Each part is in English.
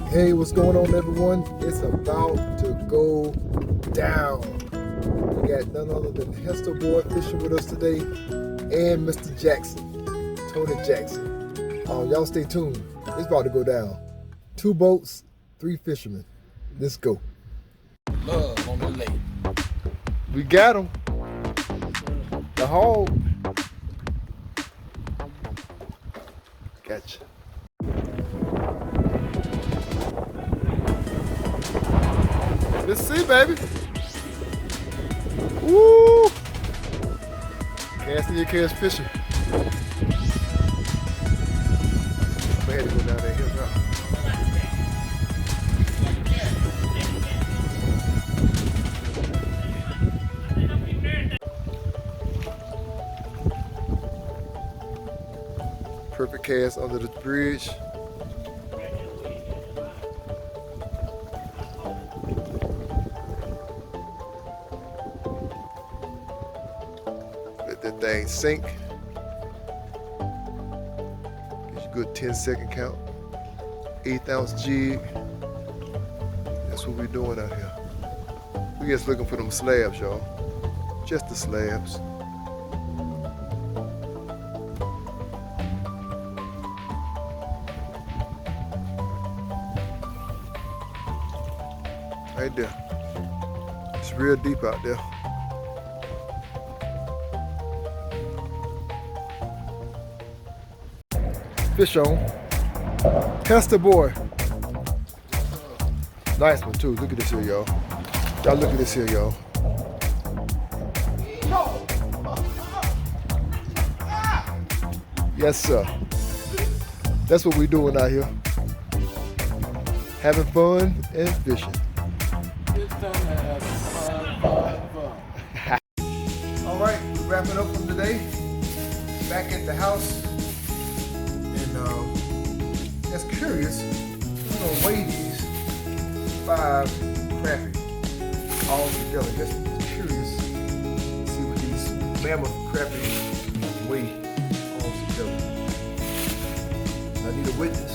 Hey, what's going on, everyone? It's about to go down. We got none other than Hester Boy fishing with us today and Mr. Jackson, Tony Jackson. Y'all stay tuned. It's about to go down. 2 boats, 3 fishermen. Let's go. Love on the lake. We got him. The hog. Gotcha. Let's see, baby. Woo! Casting your cares fishing. I'm ready to go down that hill now. Perfect cast under the bridge. Let that thing sink. Gives you a good 10-second count. 1/8 ounce jig. That's what we're doing out here. We just looking for them slabs, y'all. Just the slabs. Right there. It's real deep out there. Fish on. Hester Boy. Nice one too. Look at this here, y'all. Y'all look at this here, y'all. Yes, sir. That's what we're doing out here. Having fun and fishing. All right, we're wrapping up for today. Back at the house. And just curious, we're gonna weigh these 5 crappie all together. Just curious to see what these mammoth crappie weigh all together. I need a witness,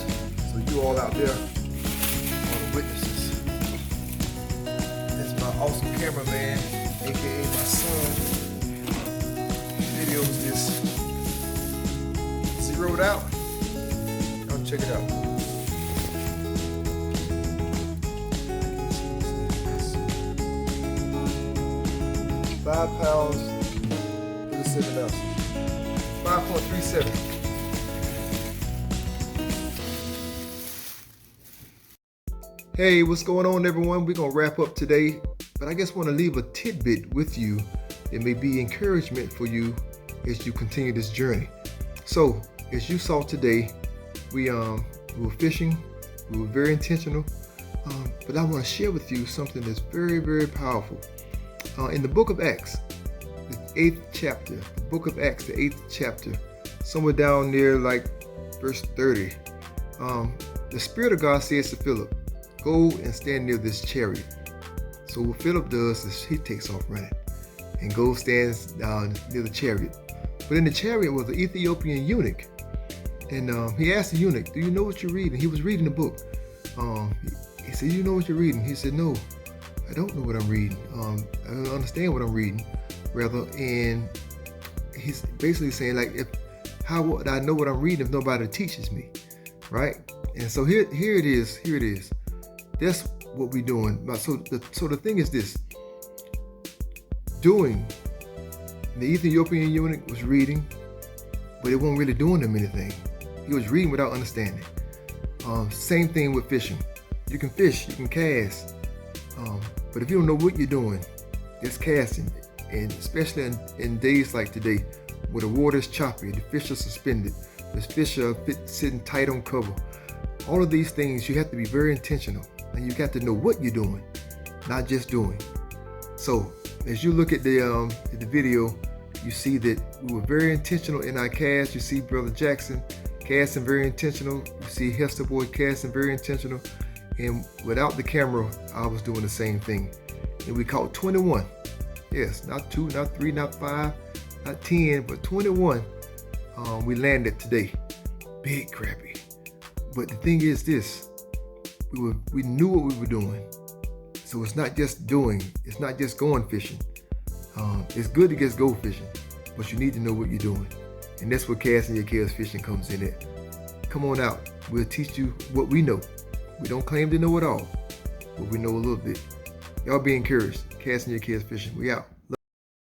so you all out there are the witnesses. This is my awesome cameraman, aka my son. Videos this zeroed out. Come check it out. 5 pounds, 37 ounces. 5.37. Hey, what's going on, everyone? We're gonna wrap up today, but I just want to leave a tidbit with you that may be encouragement for you as you continue this journey. So, as you saw today, we were fishing. We were very intentional, but I want to share with you something that's very, very powerful. In the book of Acts, the 8th chapter, the book of Acts, the 8th chapter, somewhere down there like verse 30, the Spirit of God says to Philip, go and stand near this chariot. So what Philip does is he takes off running and goes stands down near the chariot. But in the chariot was an Ethiopian eunuch. And he asked the eunuch, do you know what you're reading? He was reading the book. He said, you know what you're reading? He said, no, I don't know what I'm reading. I don't understand what I'm reading, rather. And he's basically saying, like, how would I know what I'm reading if nobody teaches me, right? And so here it is. That's what we're doing. So the thing is this. The Ethiopian eunuch was reading, but it wasn't really doing him anything. He was reading without understanding. Same thing with fishing. You can fish, you can cast, but if you don't know what you're doing, it's casting. And especially in days like today, where the water is choppy, the fish are suspended, the fish are sitting tight on cover. All of these things, you have to be very intentional, and you got to know what you're doing, not just doing. So as you look at the video, you see that we were very intentional in our cast. You see Brother Jackson casting very intentional. You see Hester Boy casting very intentional. And without the camera, I was doing the same thing. And we caught 21. Yes, not 2, not 3, not 5, not 10, but 21. We landed today. Big crappie. But the thing is this, we knew what we were doing. So it's not just going fishing. It's good to just go fishing, but you need to know what you're doing. And that's where Casting Your Cares Fishing comes in at. Come on out. We'll teach you what we know. We don't claim to know it all, but we know a little bit. Y'all be encouraged. Casting Your Cares Fishing. We out.